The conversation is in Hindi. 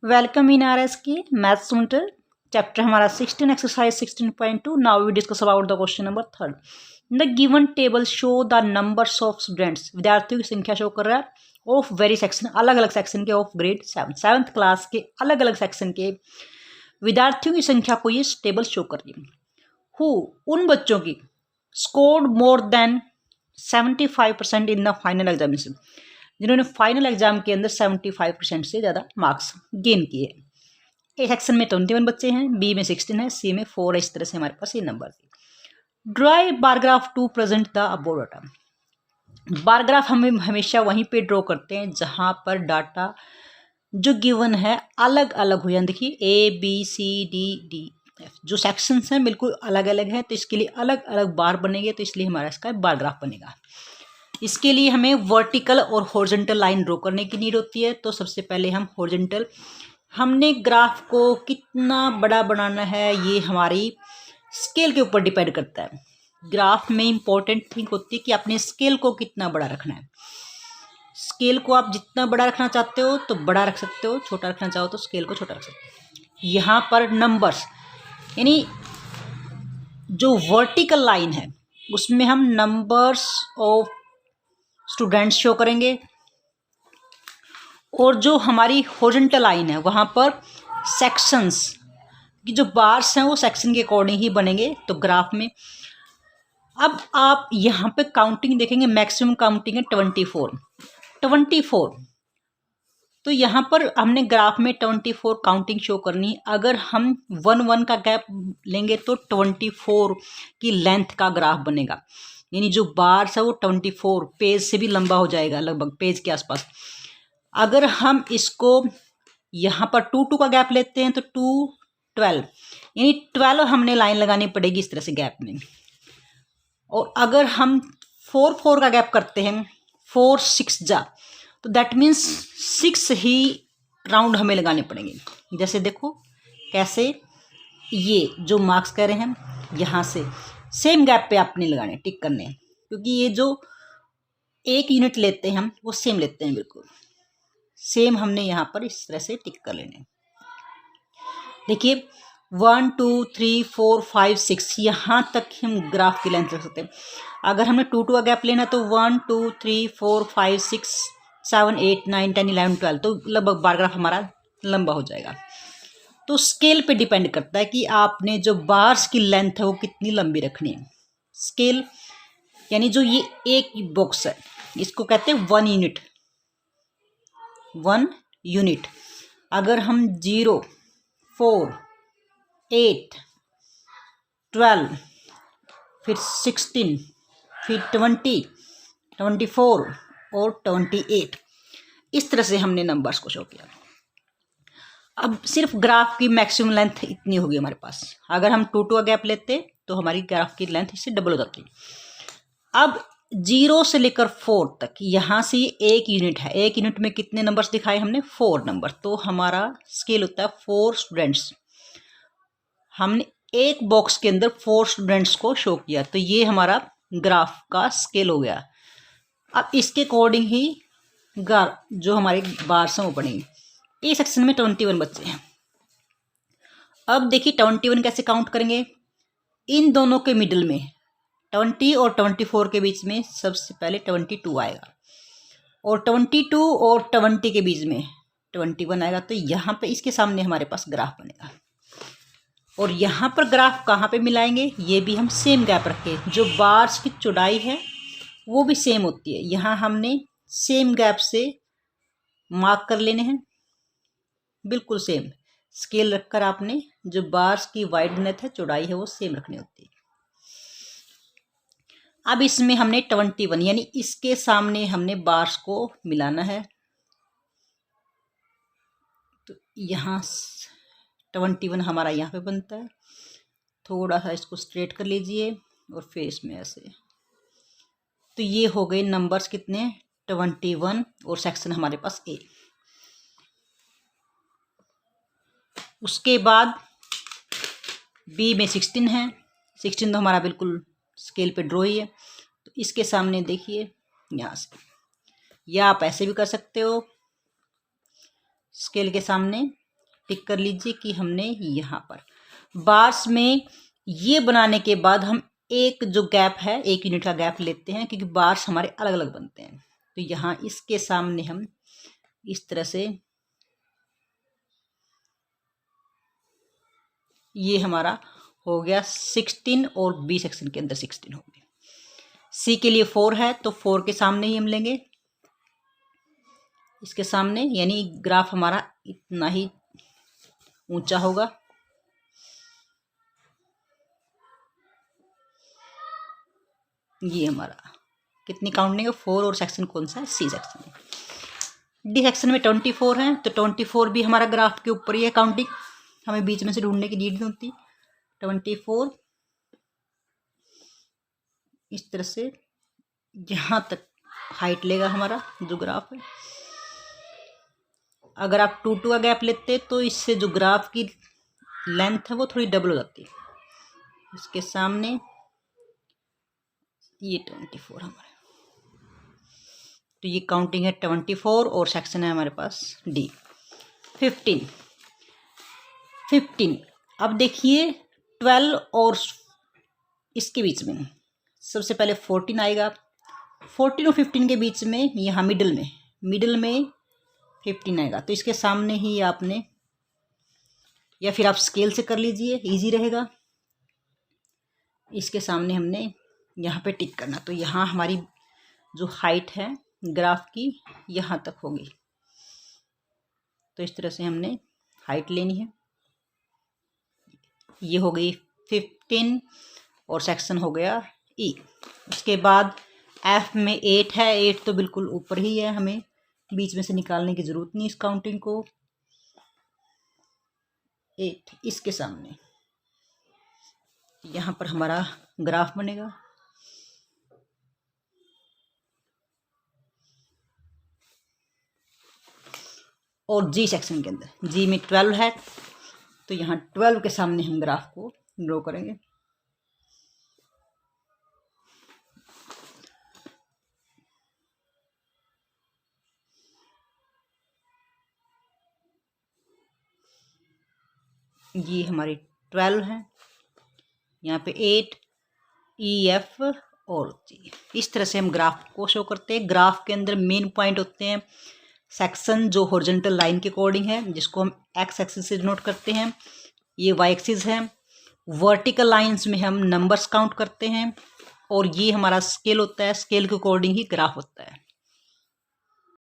वेलकम इन आर एस की मैथ सेंटर चैप्टर हमारा 16 exercise 16.2। Now we discuss about the question number 3। The given table show the numbers of students, विद्यार्थियों की संख्या शो कर रहा है ऑफ वेरी सेक्शन, अलग अलग सेक्शन के, ऑफ ग्रेड 7th क्लास के अलग अलग सेक्शन के विद्यार्थियों की संख्या को ये टेबल शो कर रही है। हु, उन बच्चों की scored more than 75% in the final examination, जिन्होंने फाइनल एग्जाम के अंदर 75% से ज़्यादा मार्क्स गेन किए। ए सेक्शन में 21 बच्चे हैं, बी में 16 है, सी में 4 है। इस तरह से हमारे पास ये नंबर है। Draw a bar graph to present the above data. Bar graph हम हमेशा वहीं पे ड्रॉ करते हैं जहां पर डाटा जो गिवन है अलग अलग हो जाए। देखिए A B C D D F जो सेक्शंस हैं बिल्कुल अलग अलग हैं, तो इसके लिए अलग अलग बार बनेंगे, तो इसलिए हमारा इसका बार ग्राफ बनेगा। इसके लिए हमें वर्टिकल और हॉरिजॉन्टल लाइन ड्रॉ करने की नीड होती है। तो सबसे पहले हम हॉरिजॉन्टल, हमने ग्राफ को कितना बड़ा बनाना है ये हमारी स्केल के ऊपर डिपेंड करता है। ग्राफ में इंपॉर्टेंट थिंग होती है कि अपने स्केल को कितना बड़ा रखना है। स्केल को आप जितना बड़ा रखना चाहते हो तो बड़ा रख सकते हो, छोटा रखना चाहो तो स्केल को छोटा रख सकते हो। यहाँ पर नंबर्स यानी जो वर्टिकल लाइन है उसमें हम नंबर्स ऑफ स्टूडेंट्स शो करेंगे, और जो हमारी हॉरिजॉन्टल लाइन है वहाँ पर सेक्शंस की जो बार्स हैं वो सेक्शन के अकॉर्डिंग ही बनेंगे। तो ग्राफ में अब आप यहाँ पे काउंटिंग देखेंगे, मैक्सिमम काउंटिंग है 24। तो यहाँ पर हमने ग्राफ में 24 काउंटिंग शो करनी है। अगर हम 1 का गैप लेंगे तो 24 की लेंथ का ग्राफ बनेगा, यानी जो बार्स है वो 24 पेज से भी लंबा हो जाएगा, लगभग पेज के आसपास। अगर हम इसको यहाँ पर 2 का गैप लेते हैं तो 2 12, यानी 12 हमने लाइन लगानी पड़ेगी इस तरह से गैप में। और अगर हम 4 का गैप करते हैं, 4 6 जा, तो दैट मीन्स 6 ही राउंड हमें लगाने पड़ेंगे। जैसे देखो कैसे, ये जो मार्क्स कह रहे हैं यहाँ से सेम गैप पे आपने लगाने, टिक करने, क्योंकि ये जो 1 यूनिट लेते हैं हम वो सेम लेते हैं, बिल्कुल सेम हमने यहाँ पर इस तरह से टिक कर लेने। देखिए 1 2 3 4 5 6 यहाँ तक हम ग्राफ की लेंथ रख सकते हैं। अगर हमने 2 का गैप लेना तो 1 2 3 4 5 6 7 8 9 10 11 12, तो लगभग बार ग्राफ हमारा लंबा हो जाएगा। तो स्केल पे डिपेंड करता है कि आपने जो बार्स की लेंथ है वो कितनी लंबी रखनी है। स्केल यानी जो ये एक बॉक्स है इसको कहते हैं 1 यूनिट। अगर हम 0 4 8 12 फिर 16 फिर 20 24 और 28 इस तरह से हमने नंबर्स को शो किया। अब सिर्फ ग्राफ की मैक्सिमम लेंथ इतनी होगी हमारे पास। अगर हम 2 का गैप लेते तो हमारी ग्राफ की लेंथ इससे डबल हो जाती। अब 0 से लेकर 4 तक यहाँ से 1 यूनिट है। 1 यूनिट में कितने नंबर्स दिखाए हमने? 4 नंबर। तो हमारा स्केल होता है 4 स्टूडेंट्स। हमने एक बॉक्स के अंदर 4 स्टूडेंट्स को शो किया, तो ये हमारा ग्राफ का स्केल हो गया। अब इसके अकॉर्डिंग ही जो हमारे बार्स हैं वो बनेंगे। ए सेक्शन में 21 बच्चे हैं। अब देखिए 21 कैसे काउंट करेंगे। इन दोनों के मिडिल में 20 और 24 के बीच में सबसे पहले 22 आएगा, और 22 और 20 के बीच में 21 आएगा। तो यहाँ पे इसके सामने हमारे पास ग्राफ बनेगा। और यहाँ पर ग्राफ कहाँ पे मिलाएंगे, ये भी हम सेम गैप रखे। जो बार्स की चौड़ाई है वो भी सेम होती है। यहाँ हमने सेम गैप से मार्क कर लेने हैं, बिल्कुल सेम स्केल रखकर आपने जो बार्स की वाइडनेस है, चौड़ाई है, वो सेम रखनी होती है। अब इसमें हमने 21 यानी इसके सामने हमने बार्स को मिलाना है। तो यहाँ 21 हमारा यहाँ पे बनता है। थोड़ा सा इसको स्ट्रेट कर लीजिए और फिर इसमें ऐसे। तो ये हो गए नंबर्स कितने? 21, और सेक्शन हमारे पास ए। उसके बाद बी में 16 है। 16 तो हमारा बिल्कुल स्केल पे ड्रॉ ही है। तो इसके सामने देखिए यहाँ से, या आप ऐसे भी कर सकते हो, स्केल के सामने टिक कर लीजिए कि हमने यहाँ पर बार्स में ये बनाने के बाद हम एक जो गैप है 1 यूनिट का गैप लेते हैं, क्योंकि बार्स हमारे अलग अलग बनते हैं। तो यहाँ इसके सामने हम इस तरह से, ये हमारा हो गया 16 और बी सेक्शन के अंदर 16 हो गया। सी के लिए 4 है तो 4 के सामने ही हम लेंगे, इसके सामने, यानी ग्राफ हमारा इतना ही ऊंचा होगा। ये हमारा कितनी काउंटिंग है 4 और सेक्शन कौन सा है, सी सेक्शन है। डी सेक्शन में 24 है तो 24 भी हमारा ग्राफ के ऊपर ही है काउंटिंग, हमें बीच में से ढूंढने की नीड नहीं होती। 24 इस तरह से यहाँ तक हाइट लेगा हमारा जो ग्राफ है। अगर आप 2 का गैप लेते तो इससे जो ग्राफ की लेंथ है वो थोड़ी डबल हो जाती है। इसके सामने ये 24 हमारे, तो ये काउंटिंग है 24 और सेक्शन है हमारे पास डी। 15 अब देखिए 12 और इसके बीच में सबसे पहले 14 आएगा। 14 और 15 के बीच में यहाँ मिडिल में 15 आएगा, तो इसके सामने ही आपने, या फिर आप स्केल से कर लीजिए इजी रहेगा, इसके सामने हमने यहाँ पे टिक करना। तो यहाँ हमारी जो हाइट है ग्राफ की यहाँ तक होगी, तो इस तरह से हमने हाइट लेनी है। ये हो गई 15 और सेक्शन हो गया ई। उसके बाद एफ में 8 है, 8 तो बिल्कुल ऊपर ही है, हमें बीच में से निकालने की ज़रूरत नहीं इस काउंटिंग को। 8 इसके सामने यहाँ पर हमारा ग्राफ बनेगा। और जी सेक्शन के अंदर जी में 12 है, तो यहाँ 12 के सामने हम ग्राफ को ड्रॉ करेंगे। ये हमारी 12 है, यहाँ पे 8 ई एफ और जी। इस तरह से हम ग्राफ को शो करते हैं। ग्राफ के अंदर मेन पॉइंट होते हैं सेक्शन जो हॉरिजॉन्टल लाइन के अकॉर्डिंग है, जिसको हम एक्स एक्सिस से डिनोट करते हैं, ये वाई एक्सिस है। वर्टिकल लाइंस में हम नंबर्स काउंट करते हैं, और ये हमारा स्केल होता है, स्केल के अकॉर्डिंग ही ग्राफ होता है।